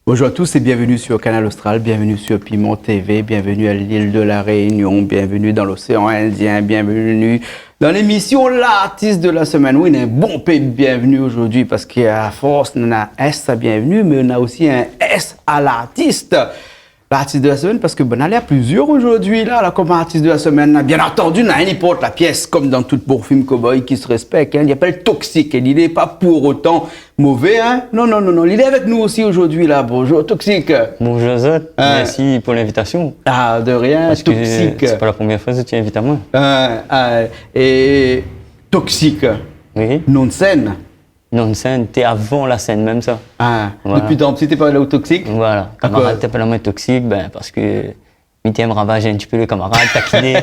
Bonjour à tous et bienvenue sur Canal Austral, bienvenue sur Piment TV, bienvenue à l'île de la Réunion, bienvenue dans l'océan Indien, bienvenue dans l'émission L'artiste de la semaine. Oui, on a un bon pays de bienvenue aujourd'hui parce qu'à force, on a un S à bienvenue, mais on a aussi un S à l'artiste. L'artiste de la semaine, parce que bon, il y a plusieurs aujourd'hui, là, comme artiste de la semaine. Bien entendu, on a un importe la pièce, comme dans tout bon film cowboy qui se respecte. Hein, il appelle Toxique, et il n'est pas pour autant mauvais. Hein. Non, il est avec nous aussi aujourd'hui, là. Bonjour, Toxique. Bonjour, Zot. Merci pour l'invitation. Ah, de rien, parce Toxique. C'est pas la première fois que tu invites à moi. Et Toxique. Oui. Non de scène. Non, scène, t'es avant la scène, même ça. Ah, voilà. Depuis tant petit, t'es pas allé au Toxique? Voilà. Camarade, t'es pas la moins toxique, ben, parce que 8e ravager un petit peu le camarade, taquiner,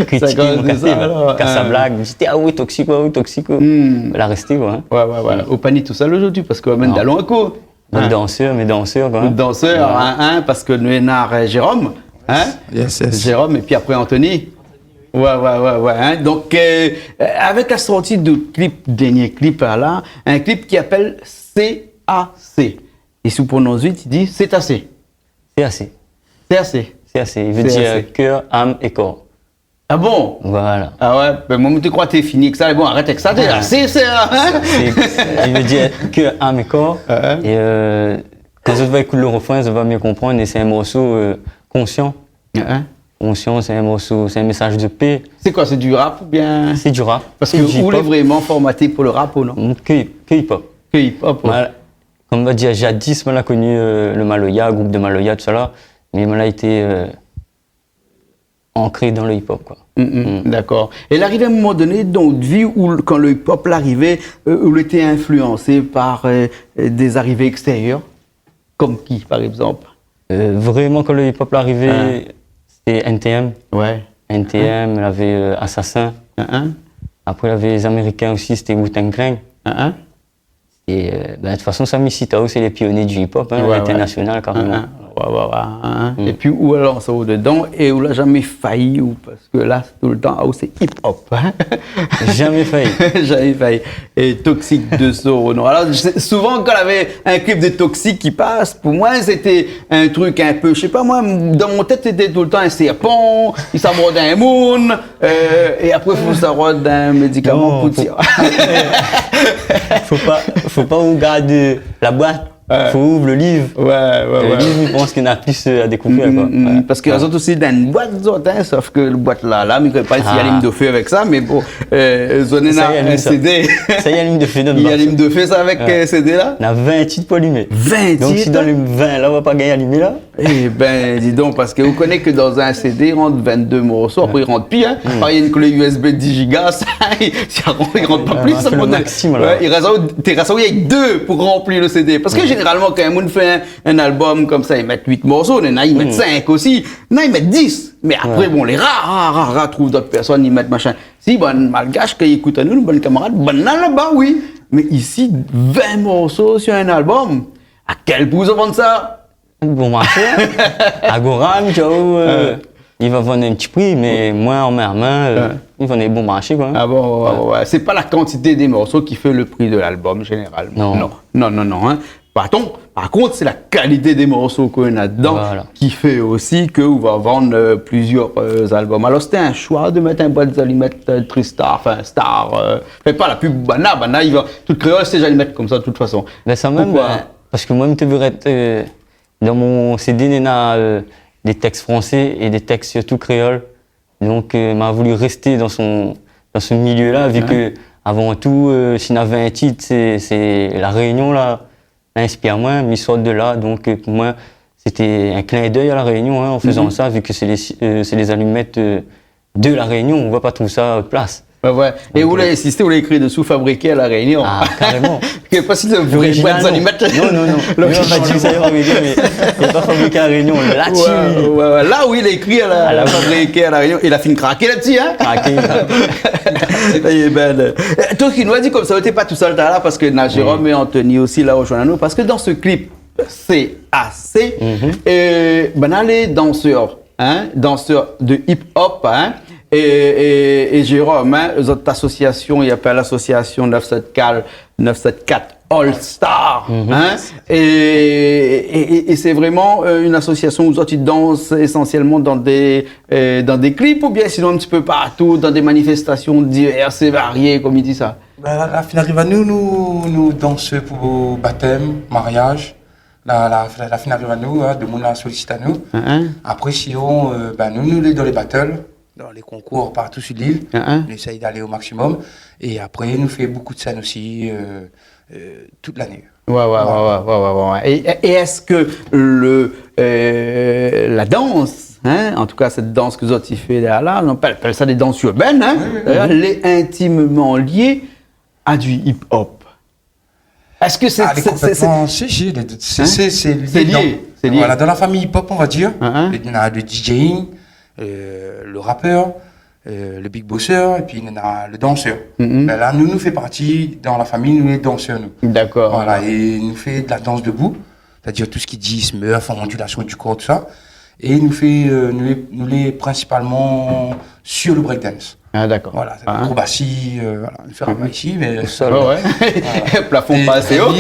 critiquer, mon café, casse sa blague. J'étais, ah oui, toxique, oui, toxique. Elle a resté, quoi. Hein. Ouais. Au panier tout seul aujourd'hui, parce que même d'allons à coup. Mes danseurs, quoi. Danseurs, parce que nous avons Jérôme, hein? Yes. Jérôme, et puis après Anthony. Ouais. Hein? Donc, avec la sortie du dernier clip là, un clip qui appelle CAC. Et si vous prononcez vite, il dit c'est assez. C'est assez. C'est assez. C'est assez. Il veut dire cœur, âme et corps. Ah bon? Voilà. Ah ouais, ben moi, tu crois que t'es fini que ça? Bon, arrête avec ça, t'es assez, il veut dire cœur, âme et corps. Et quand je vais écouter le refrain, je vais mieux comprendre. Et c'est un morceau conscient. Conscient, c'est un morceau, c'est un message de paix. C'est quoi, c'est du rap ou bien? C'est du rap. Parce que vous est vraiment formaté pour le rap ou non? Que hip-hop. Que hip-hop, ouais. Comme on va dire, jadis, on a connu le Maloya, groupe de Maloya, tout ça là. Mais on a été ancré dans le hip-hop, quoi. D'accord. Et il arrive à un moment donné dans votre vie où, quand le hip-hop l'arrivait, où il était influencé par des arrivées extérieures? Comme qui, par exemple? Vraiment, quand le hip-hop l'arrivait, c'était NTM. Ouais. NTM, il avait Assassin. Après, il y avait les Américains aussi, c'était Wu-Tang Clan. Et de toute façon, Sami Sitao, c'est les pionniers du hip-hop, international, carrément. Et puis, où alors ça dedans et où il n'a jamais failli, ou parce que là, tout le temps, c'est hip-hop. Jamais failli. Jamais failli. Et Toxique de Soro. Alors, souvent, quand il y avait un clip de Toxique qui passe, pour moi, c'était un truc un peu, je sais pas moi, dans mon tête, c'était tout le temps un serpent, il s'aborde d'un moon, et après, il faut s'aborde d'un médicament pour tirer. Faut pas regarder la boîte. Faut ouvrir le livre. Le livre, je pense qu'il y en a plus à découvrir. Parce que les autres aussi dans une boîte, sauf que la boîte là, mais il ne pas s'il y a ligne de feu avec ça, mais bon, on a un CD. Ça y est, ligne de feu. Il y a ligne de feu ça avec CD là? On a 20 titres pour allumer. 20 titres? Donc si dans les 20 là, on va pas gagner à allumer là? Eh ben, dis donc, parce que vous connaissez que dans un CD, il rentre 22 morceaux, après il rentre pire, hein. Pareil, il y a une clé USB 10 gigas, ça, il rentre pas plus. Ça, le maximum, il reste avec 2 pour remplir le CD. Parce que généralement, quand un monde fait un album comme ça, ils mettent 8 morceaux, il y en a, ils mettent 5 aussi, non, ils mettent 10. Mais après, bon, les rares trouvent d'autres personnes, ils mettent machin. Si, bon, malgache, quand ils écoutent à nous, bon camarade, bon, là-bas, oui. Mais ici, 20 morceaux sur un album, à quel pouce on vend ça? Bon marché. Agora, il va vendre un petit prix, mais moi, en main, il vend des bons marchés, quoi. Ah bon, ouais. C'est pas la quantité des morceaux qui fait le prix de l'album, généralement. Non. Hein. Par contre, c'est la qualité des morceaux qu'on a dedans qui fait aussi qu'on va vendre plusieurs albums. Alors, c'était un choix de mettre un boîte d'allumettes Tristar, enfin Star. Fait pas la pub Bana, il va. Tout créole, c'est déjà les mettre comme ça, de toute façon. Ben, ça même, parce que moi, je te dans mon CD, il y a des textes français et des textes surtout créoles. Donc, m'a voulu rester dans ce milieu-là, vu que, avant tout, s'il y avait un titre, c'est La Réunion, là. Inspire-moi, mais sort de là. Donc, pour moi, c'était un clin d'œil à La Réunion, en faisant ça, vu que c'est les allumettes de La Réunion. On ne voit pas tout ça à place. Ouais. Et vous l'avez insisté, vous l'avez écrit dessous, fabriqué à La Réunion. Ah, carrément. Je ne sais pas si vous voulez pas des allumettes. Non. On va dire que ça est fabriqué, mais il n'est pas fabriqué à La Réunion. Là, là où il est écrit à la fabriqué à La Réunion, il a fini craquer là-dessus, hein? Craqué. Il est belle. Toi qui nous a dit comme ça, tu n'es pas tout seul là, parce que Jérôme et Anthony aussi là rejoignent nous, parce que dans ce clip, c'est assez. Les danseurs de hip-hop, Et Jérôme, hein, votre association, il appelle l'association 974 All Star. Hein, et c'est vraiment une association où tu danses essentiellement dans des clips ou bien sinon un petit peu partout, dans des manifestations diverses et variées, comme il dit ça. La fin arrive à nous dansons pour baptême, mariage. La fin arrive à nous, de mon sollicite à nous. Après, sinon, nous dans les battles, dans les concours partout sur l'île, on essaye d'aller au maximum. Et après, nous fait beaucoup de scènes aussi toute l'année. Ouais. Et est-ce que la danse, hein, en tout cas cette danse que vous avez fait là, on appelle ça des danses urbaines, hein, elle est intimement liée à du hip-hop? Est-ce que c'est lié? Voilà, dans la famille hip-hop, on va dire, il y a le DJing, le rappeur, le big bosseur, et puis il y a le danseur. Là, nous fait partie, dans la famille, nous les danseurs, nous. D'accord. Voilà, et nous fait de la danse debout, c'est-à-dire tout ce qui dit smurf, ondulation du corps, tout ça. Et nous les principalement sur le breakdance. Ah, d'accord. Voilà, l'acrobatie, on fait un peu ici, mais au sol. Voilà. Plafond pas assez haut.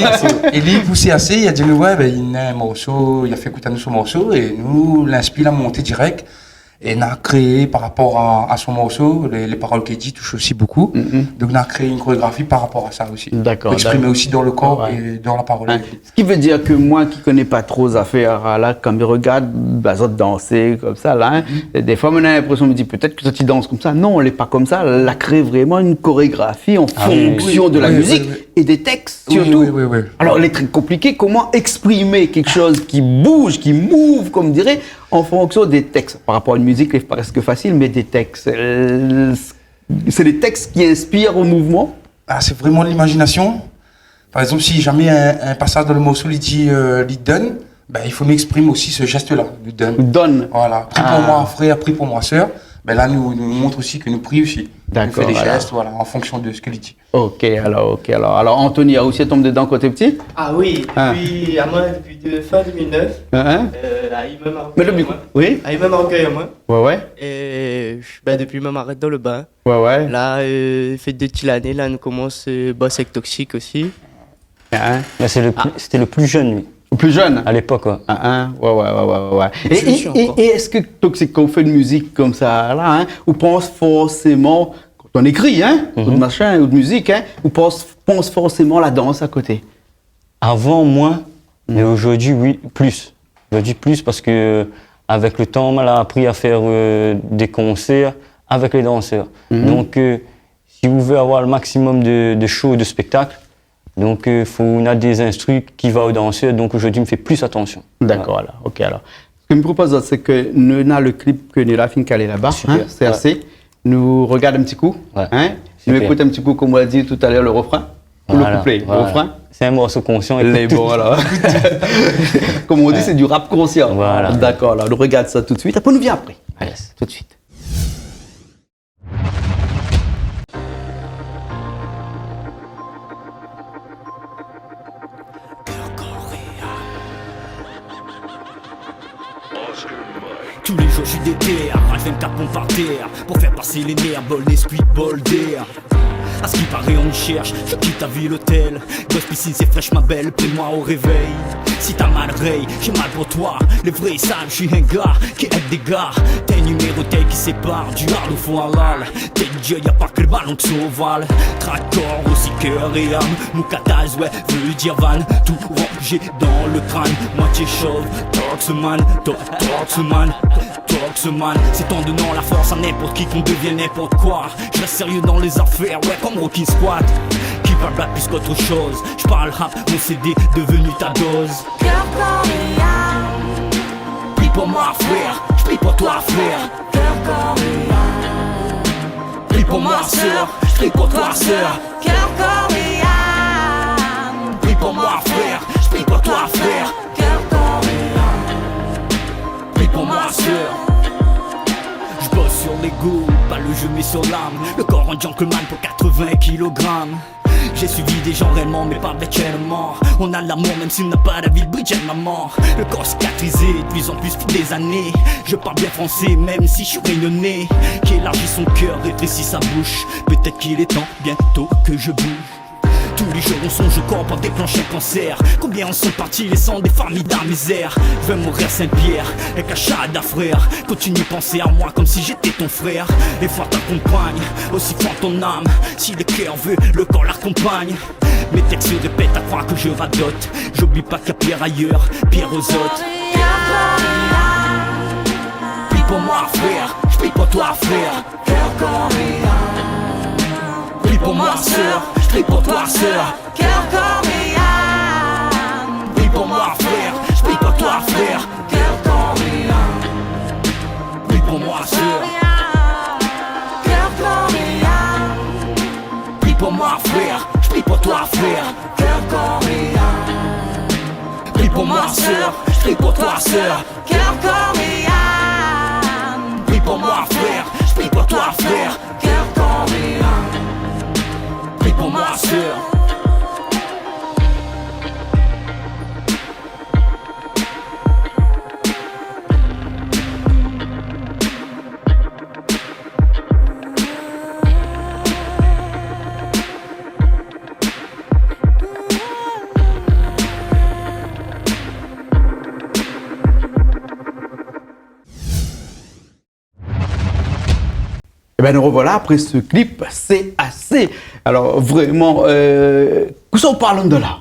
Et lui, poussé assez, il a dit, il a un morceau, il a fait écouter à nous son morceau, et nous, l'inspire à monter direct. Et on a créé par rapport à son morceau, les paroles qu'il dit touchent aussi beaucoup. Donc on a créé une chorégraphie par rapport à ça aussi. D'accord. Exprimer aussi dans le corps et dans la parole. Ce qui veut dire que moi qui connais pas trop aux affaires, là, quand je regarde les autres danser comme ça, là, des fois on a l'impression, on me dit peut-être que tu danses comme ça. Non, on n'est pas comme ça. Elle a créé vraiment une chorégraphie en fonction de la musique et des textes surtout. Oui. Alors, il est très compliqué. Comment exprimer quelque chose qui bouge, qui move, comme dirait, en fonction des textes. Par rapport à une musique, c'est presque facile, mais des textes. C'est des textes qui inspirent au mouvement. C'est vraiment l'imagination. Par exemple, si jamais un passage dans le morceau il dit donne, il faut nous exprimer aussi ce geste-là, le donne. Voilà. Prie pour moi, frère, prie pour moi, sœur. Là, nous montre aussi que nous prions aussi. D'accord. On fait des gestes, voilà, en fonction de ce qu'il dit. Ok, alors. Alors, Anthony a aussi tombé dedans quand t'es petit? Ah oui, depuis fin 2009. Il m'a marqué à moi. Ouais. Et depuis, je m'arrête dans le bain. Ouais. Là, fait 2 petites années, là, on commence à bosser avec Toxique aussi. C'était le plus jeune, lui. Plus jeune? À l'époque, ouais. Ouais. Et est-ce que Toxique, quand on fait de musique comme ça, là, on pense forcément, quand on écrit, ou de machin, ou de musique, on pense forcément la danse à côté? Avant, moins, mais aujourd'hui, oui, plus. Aujourd'hui, plus parce que avec le temps, on a appris à faire des concerts avec les danseurs. Donc, si vous voulez avoir le maximum de shows, de spectacles, donc, on a des instrus qui vont aux danseurs, donc aujourd'hui, on fait plus attention. D'accord, voilà. Ok, alors. Ce que je me propose, c'est que nous avons le clip que nous avons fin calé là-bas, CRC. Nous regardons un petit coup, nous écoutons un petit coup, comme on l'a dit tout à l'heure, le refrain, ou le couplet, le refrain. C'est un morceau conscient. Les bons, alors. Comme on dit, c'est du rap conscient. Voilà. D'accord, alors, nous regardons ça tout de suite, après, nous vient après. Allez, tout de suite. Tous les jours je suis déter, H24 pompe par terre pour faire passer les nerfs, bol Nesquik, bol d'air. À ce qui paraît on me cherche, je quitte ta ville hôtel. Gosse piscine c'est fraîche ma belle, prends-moi au réveil. Si t'as mal rey, j'ai mal pour toi. Les vrais savent, je suis un gars qui aide des gars. T'es numéro tel qui sépare du hard au faux halal. T'es Dieu, y'a pas que le ballon de sauval. Tractor aussi cœur et âme. Moukataz, ouais, veut dire van. Tout rangé dans le crâne, moitié chauve. Toxman, Toxman. C'est en donnant la force à n'importe qui qu'on devient n'importe quoi. Je reste sérieux dans les affaires, ouais, comme Rocky Squad. Qui parle blague plus qu'autre chose. Je parle rap, mon CD devenu ta dose. Cœur, corps et âme. Prie pour moi frère, je prie pour toi frère. Cœur, corps et âme. Prie pour moi sœur, je prie pour toi sœur. Cœur, corps et âme. Prie pour moi frère, je prie pour toi frère. Cœur, corps et âme. Prie pour moi sœur. Je bosse sur l'ego, pas le jeu mais sur l'âme. Le corps en gentleman pour 80 kg. J'ai suivi des gens réellement mais pas virtuellement. On a l'amour même si on n'a pas la ville Bridget maman. Le corps cicatrisé de plus en plus des années. Je parle bien français même si je suis rayonné. Qui élargit son cœur, rétrécit sa bouche. Peut-être qu'il est temps bientôt que je bouge. Tous les jours on songe au corps pour déclencher le cancer. Combien en sont partis laissant des familles dans la misère. Je veux mourir Saint-Pierre avec un shahada frère. Continue penser à moi comme si j'étais ton frère. Et foi t'accompagne, aussi fort ton âme. Si le cœur veut, le corps l'accompagne. Mes textes se répètent à croire que je radote. J'oublie pas qu'il y a pire ailleurs, pire aux autres. Prie pour moi frère, je prie pour toi frère. Prie pour moi sœur, je prie pour toi sœur. Cœur, corps et âme. Prie pour moi frère, je prie pour toi frère. Cœur, corps et âme. Prie pour moi sœur. Cœur, corps et âme. Prie pour moi frère, je prie pour toi frère. Cœur, corps et âme. Prie pour moi sœur, je prie pour toi sœur. Cœur, corps et âme. Prie pour moi frère, je prie pour toi frère. Cœur, corps et âme. Prie pour moi sœur. Eh ben nous revoilà après ce clip, c'est assez. Alors vraiment, où sont parlons de là,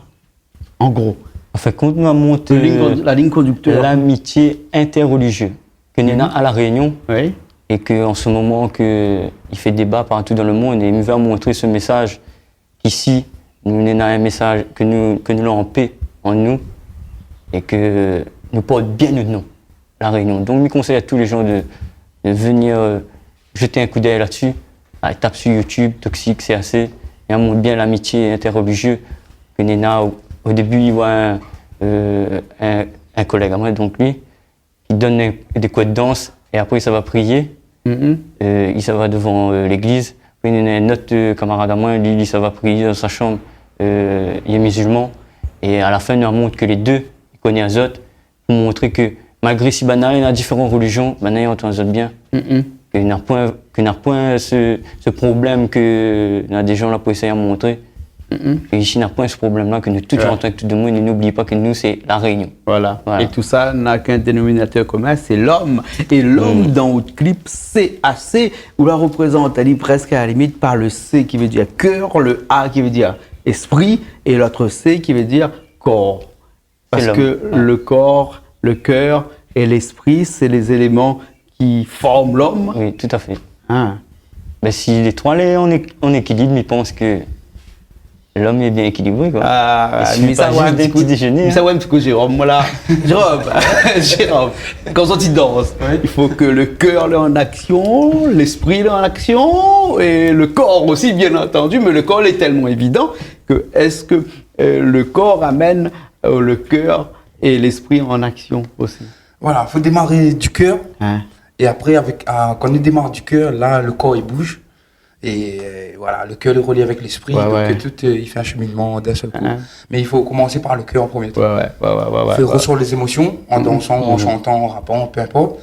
en gros. En fait, quand on a monté La ligne conducteur. l'amitié interreligieuse que nous avons à La Réunion, Oui. et qu'en ce moment il fait débat partout dans le monde, et il veut montrer ce message qu'ici, nous avons un message que nous avons en paix en nous, et que nous porte bien notre nom, La Réunion. Donc, je conseille à tous les gens de venir jeter un coup d'œil là-dessus. Tape sur YouTube, Toxique, c'est assez. Et on montre bien l'amitié interreligieuse que Nena, au début, il voit un collègue à moi, donc lui, qui donne des coups de danse, et après, ça va prier. Il s'en va devant l'église. Puis il y a un autre camarade à moi, lui, ça va prier dans sa chambre. Il est musulman. Et à la fin, il montre que les deux, ils connaissent les autres, pour montrer que malgré si il y a différentes religions, ils entendent les autres bien. Qu'il n'y a point ce problème que y a des gens là pour essayer de montrer. Et ici, il n'y a point ce problème-là, que nous tous en tant que tout le monde, et n'oubliez pas que nous, c'est La Réunion. Voilà. Et tout ça n'a qu'un dénominateur commun, c'est l'homme. Et l'homme, dans votre clip, CAC, où la représente, elle est presque à la limite par le C qui veut dire cœur, le A qui veut dire esprit, et l'autre C qui veut dire corps. Parce que le corps, le cœur et l'esprit, c'est les éléments qui forment l'homme. Oui, tout à fait. Ah. Mais si les trois sont en équilibre, je pense que l'homme est bien équilibré, quoi. Mais ça va un petit coup déjeuner. Ça va un petit coup, Jérôme. Voilà. Jérôme, quand on y danse, il faut que le cœur est en action, l'esprit est en action, et le corps aussi, bien entendu. Mais le corps est tellement évident que est-ce que le corps amène le cœur et l'esprit en action aussi? Voilà, il faut démarrer du cœur. Hein? Et après, quand on démarre du cœur, là, le corps, il bouge. Et voilà, le cœur est relié avec l'esprit. Donc, tout, il fait un cheminement d'un seul coup. Mais il faut commencer par le cœur en premier temps. Il faut ressortir les émotions en dansant, en chantant, en rappant, peu importe.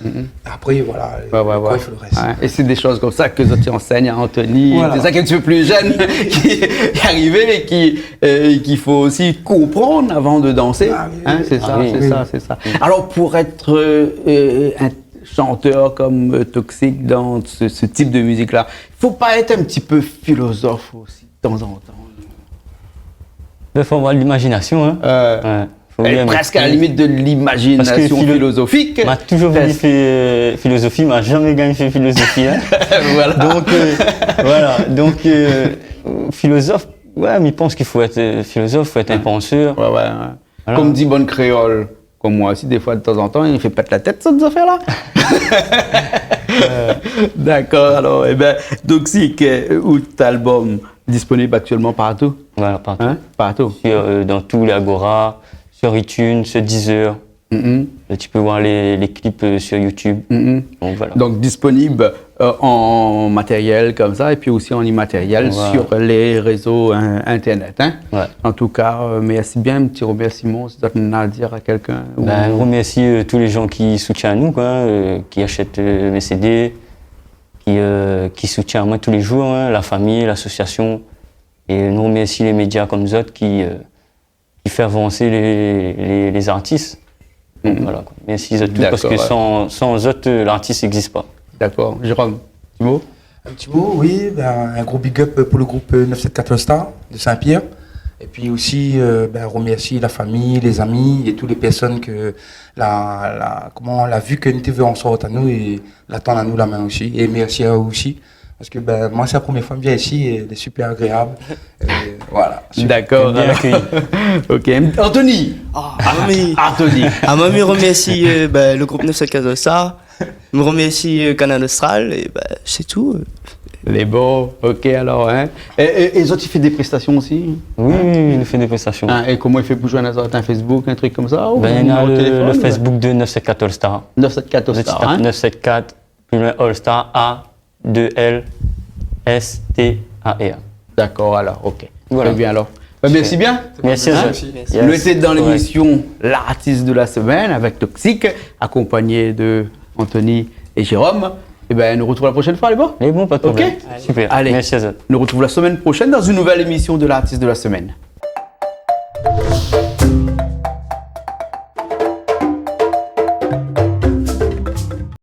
Après, voilà, le corps, il faut le reste. Et c'est des choses comme ça que tu enseignes à Anthony. Voilà. C'est ça qu'un petit peu plus jeune qui est arrivé et qu'il faut aussi comprendre avant de danser. C'est ça. Alors, pour être un chanteur comme Toxique dans ce type de musique-là, il ne faut pas être un petit peu philosophe aussi de temps en temps. Il faut avoir de l'imagination. Presque à la limite de l'imagination philosophique. Je m'a toujours voulu faire philosophie, mais jamais gagné fait philosophie. Voilà. Donc, philosophe, mais je pense qu'il faut être philosophe, il faut être un penseur. Voilà. Comme dit Bonne Créole. Comme moi aussi, des fois, de temps en temps, il fait pas de la tête, cette affaire-là. D'accord, alors, Toxique, août album disponible actuellement partout? Voilà, partout. Partout. Dans tous les Agora, sur iTunes, sur Deezer. Tu peux voir les clips sur YouTube. Donc, disponible en matériel comme ça et puis aussi en immatériel Voilà. sur les réseaux internet. Hein. Ouais. En tout cas, merci bien, un petit remerciement, si tu as à dire à quelqu'un. ou- Ben, je remercie tous les gens qui soutiennent nous, quoi, qui achètent mes CD, qui soutiennent moi tous les jours, hein, la famille, l'association. Et nous remercie les médias comme nous autres qui font avancer les artistes. Donc, voilà, quoi. Merci à tous parce que D'accord, sans eux, l'artiste n'existe pas. D'accord. Jérôme, petit mot? Un petit mot, oui, ben, un gros big up pour le groupe 974 Star de Saint-Pierre. Et puis aussi, remercier la famille, les amis et toutes les personnes que la vue que NTV en sort à nous et l'attendent à nous la main aussi. Et merci à eux aussi. Parce que moi, c'est la première fois que je viens ici et elle est super agréable. Et voilà. D'accord. Bien alors. accueilli. Ok. Anthony. Anthony. Moi, je remercie le groupe 914 Star. Je remercie Canal Austral et c'est tout. Les bons. Ok, alors. Hein. Et les autres, ils font des prestations aussi. Oui, il nous fait des prestations. Hein, et comment il fait pour joindre les autres? Un Facebook, un truc comme ça? Ou Ben, il y un a numéro de téléphone, le Facebook de 974 All Star. 974 Star. Hein. 974 plus loin All Star A2LSTAR. D'accord, alors, ok. Voilà. Très bien, alors. Merci bien. Merci à Hein? vous. Merci. Nous étions dans l'émission L'artiste de la semaine avec Toxique, accompagné de Anthony et Jérôme. Et ben, nous retrouvons la prochaine fois, les bons. Les bons, pas de problème. Ok. Super. Allez. Merci à vous. Nous retrouvons la semaine prochaine dans une nouvelle émission de L'artiste de la semaine.